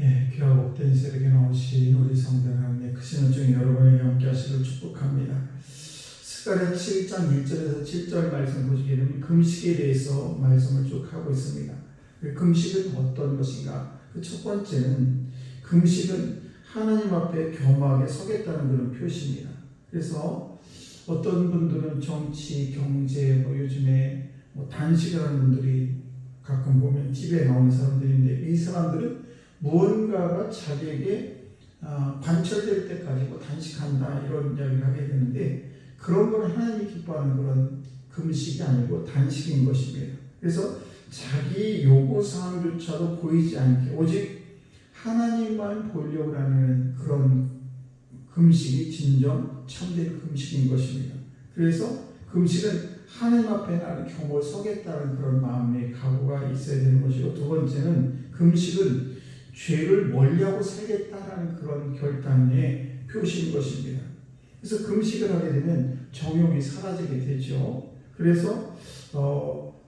귀하 복된 새벽에 나오신 우리 성도 하나님의 크신 은총이 여러분에게 함께 하시길 축복합니다. 스가랴 7장 1절에서 7절 말씀 보시게 되면 금식에 대해서 말씀을 쭉 하고 있습니다. 금식은 어떤 것인가? 그 첫 번째는 금식은 하나님 앞에 겸허하게 서겠다는 그런 표시입니다. 그래서 어떤 분들은 정치, 경제, 요즘에 단식을 하는 분들이 가끔 보면 TV에 나오는 사람들인데, 이 사람들은 무언가가 자기에게 관철될 때까지 단식한다 이런 이야기를 하게 되는데, 그런 건 하나님이 기뻐하는 그런 금식이 아니고 단식인 것입니다. 그래서 자기 요구사항조차도 보이지 않게 오직 하나님만 보려고 하는 그런 금식이 진정 참된 금식인 것입니다. 그래서 금식은 하나님 앞에 나를 겸허히 서겠다는 그런 마음의 각오가 있어야 되는 것이고, 두 번째는 금식은 죄를 멀리하고 살겠다라는 그런 결단의 표시인 것입니다. 그래서 금식을 하게 되면 정욕이 사라지게 되죠. 그래서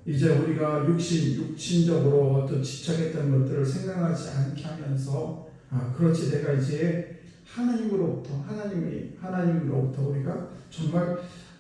이제 우리가 육신적으로 어떤 집착했던 것들을 생각하지 않게 하면서 그렇지, 내가 이제 하나님으로부터 우리가 정말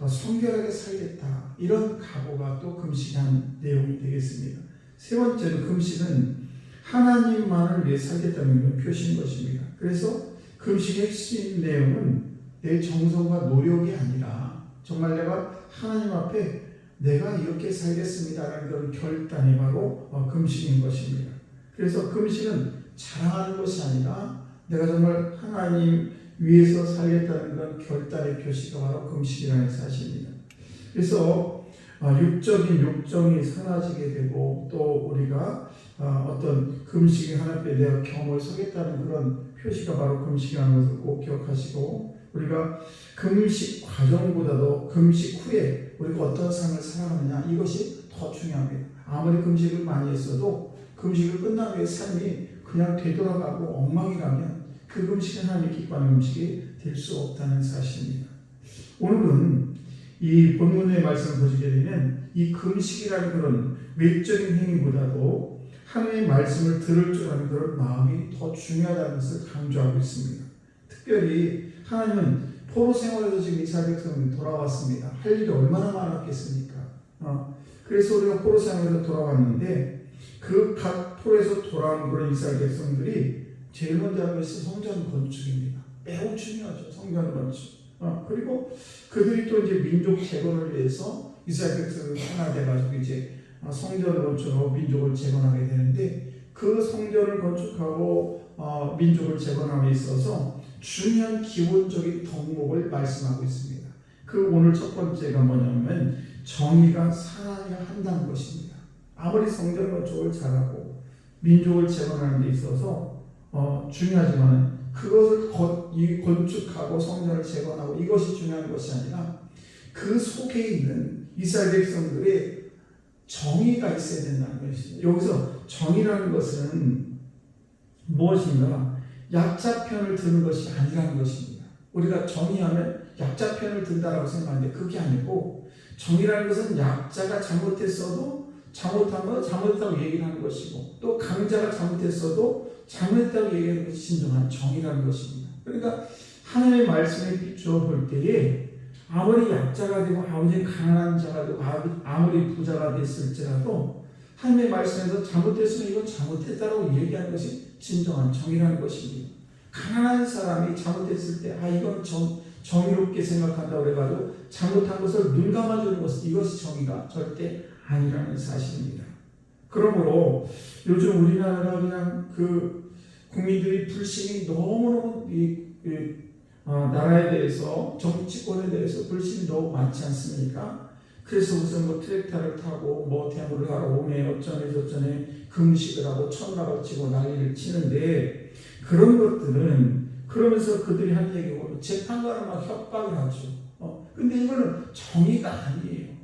성결하게 살겠다, 이런 각오가 또 금식한 내용이 되겠습니다. 세 번째로 금식은 하나님만을 위해 살겠다는 표시인 것입니다. 그래서 금식의 핵심 내용은 내 정성과 노력이 아니라 정말 내가 하나님 앞에 내가 이렇게 살겠습니다라는 그런 결단이 바로 금식인 것입니다. 그래서 금식은 자랑하는 것이 아니라 내가 정말 하나님 위해서 살겠다는 그런 결단의 표시가 바로 금식이라는 사실입니다. 그래서 육적인 욕정이 사라지게 되고, 또 우리가 어떤 금식이 하나님 앞에 내가 겸허히 서겠다는 그런 표시가 바로 금식이라는 것을 꼭 기억하시고, 우리가 금식 과정보다도 금식 후에 우리가 어떤 삶을 살아가느냐, 이것이 더 중요합니다. 아무리 금식을 많이 했어도 금식을 끝난 후에 삶이 그냥 되돌아가고 엉망이라면 그 금식은 하나님이 기뻐하는 금식이 될 수 없다는 사실입니다. 오늘은 이 본문의 말씀을 보시게 되면 이 금식이라는 그런 외적인 행위보다도 하나님의 말씀을 들을 줄 아는 그런 마음이 더 중요하다는 것을 강조하고 있습니다. 특별히 하나님은 포로 생활에서 지금 이스라엘 백성이 돌아왔습니다. 할 일이 얼마나 많았겠습니까? 그래서 우리가 포로 생활에서 돌아왔는데, 그 각 포로에서 돌아온 그런 이스라엘 백성들이 제일 먼저 하는 것이 성전 건축입니다. 매우 중요하죠, 성전 건축. 그리고 그들이 또 이제 민족 재건을 위해서 이스라엘 백성을 하나 돼가지고 이제 성전 건축으로 민족을 재건하게 되는데, 그 성전을 건축하고 민족을 재건함에 있어서 중요한 기본적인 덕목을 말씀하고 있습니다. 그 오늘 첫 번째가 뭐냐면 정의가 살아야 한다는 것입니다. 아무리 성전 건축을 잘하고 민족을 재건하는 데 있어서 중요하지만 그것을 건축하고 성전을 재건하고 이것이 중요한 것이 아니라 그 속에 있는 이스라엘 백성들의 정의가 있어야 된다는 것입니다. 여기서 정의라는 것은 무엇인가? 약자 편을 드는 것이 아니라는 것입니다. 우리가 정의하면 약자 편을 든다라고 생각하는데 그게 아니고, 정의라는 것은 약자가 잘못했어도 잘못한 건 잘못했다고 얘기를 하는 것이고, 또 강자가 잘못했어도 잘못했다고 얘기하는 것이 진정한 정의라는 것입니다. 그러니까 하나님의 말씀에 비추어 볼 때에 아무리 약자가 되고 아무리 가난한 자가 되고 아무리 부자가 됐을지라도 하나님의 말씀에서 잘못했으면 이건 잘못했다라고 얘기하는 것이 진정한 정의라는 것입니다. 가난한 사람이 잘못했을 때 이건 정의롭게 생각한다고 그래가지고 잘못한 것을 눈 감아주는 것, 이것이 정의가 절대 아니라는 사실입니다. 그러므로 요즘 우리나라 그냥 국민들이 불신이 너무너무 나라에 대해서, 정치권에 대해서 불신이 너무 많지 않습니까? 그래서 무슨 트랙터를 타고 대물을 하러 오네, 어쩌네 저쩌네 금식을 하고 천막을 치고 난리를 치는데, 그런 것들은 그러면서 그들이 하는 얘기고 재판관을 막 협박을 하죠. 근데 이거는 정의가 아니에요.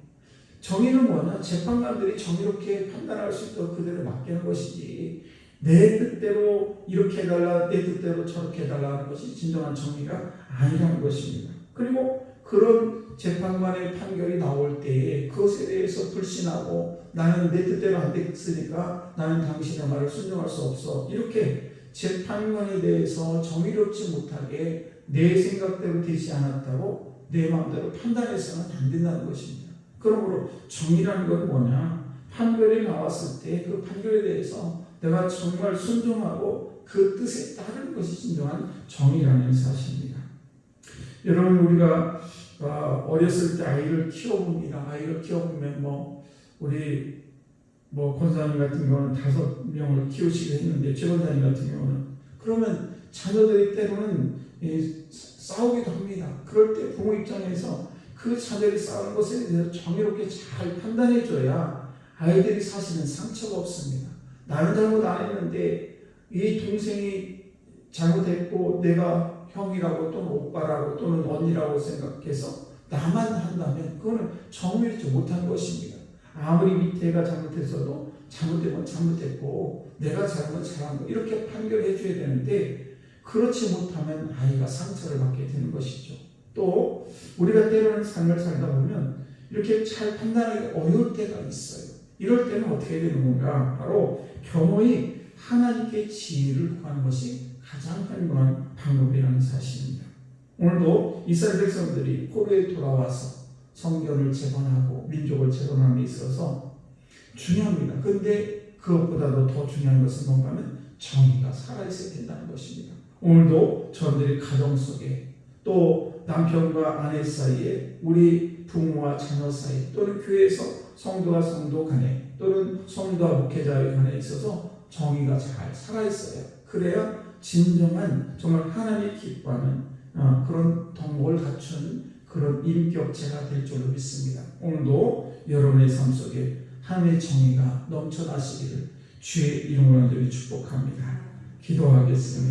정의는 뭐냐? 재판관들이 정의롭게 판단할 수 있도록 그들을 맡기는 것이지, 내 뜻대로 이렇게 해달라, 내 뜻대로 저렇게 해달라 하는 것이 진정한 정의가 아니라는 것입니다. 그리고 그런 재판관의 판결이 나올 때에 그것에 대해서 불신하고 나는 내 뜻대로 안 됐으니까 나는 당신의 말을 순종할 수 없어, 이렇게 재판관에 대해서 정의롭지 못하게 내 생각대로 되지 않았다고 내 마음대로 판단해서는 안 된다는 것입니다. 그러므로 정의라는 건 뭐냐? 판결이 나왔을 때 그 판결에 대해서 내가 정말 순종하고 그 뜻에 따르는 것이 진정한 정의라는 사실입니다. 여러분, 우리가 어렸을 때 아이를 키워봅니다. 아이를 키워보면 우리 권사님 같은 경우는 5명을 키우시게 했는데, 최 권사님 같은 경우는 그러면 자녀들이 때로는 싸우기도 합니다. 그럴 때 부모 입장에서 그 자녀들이 싸우는 것에 대해서 정의롭게 잘 판단해줘야 아이들이 사실은 상처가 없습니다. 나는 잘못 안 했는데 이 동생이 잘못했고 내가 형이라고 또는 오빠라고 또는 언니라고 생각해서 나만 한다면 그거는 정의롭지 못한 것입니다. 아무리 밑에가 잘못했어도 잘못되면 잘못했고 내가 잘한 거 이렇게 판결해 줘야 되는데, 그렇지 못하면 아이가 상처를 받게 되는 것이죠. 또 우리가 때로는 삶을 살다 보면 이렇게 잘 판단하기 어려울 때가 있어요. 이럴 때는 어떻게 되는 건가? 바로 겸허히 하나님께 지혜를 구하는 것이 가장 현명한 방법이라는 사실입니다. 오늘도 이스라엘 백성들이 포로에 돌아와서 성전을 재건하고 민족을 재건하는 데 있어서 중요합니다. 그런데 그것보다도 더 중요한 것은 뭔가 하면 정의가 살아있어야 된다는 것입니다. 오늘도 저들이 가정 속에 또 남편과 아내 사이에, 우리 부모와 자녀 사이, 또는 교회에서 성도와 성도 간에, 또는 성도와 목회자의 간에 있어서 정의가 잘 살아있어요. 그래야 진정한 정말 하나님이 기뻐하는 그런 덕목을 갖춘 그런 인격체가 될 줄로 믿습니다. 오늘도 여러분의 삶 속에 하나님의 정의가 넘쳐나시기를 주의 이름으로 축복합니다. 기도하겠습니다.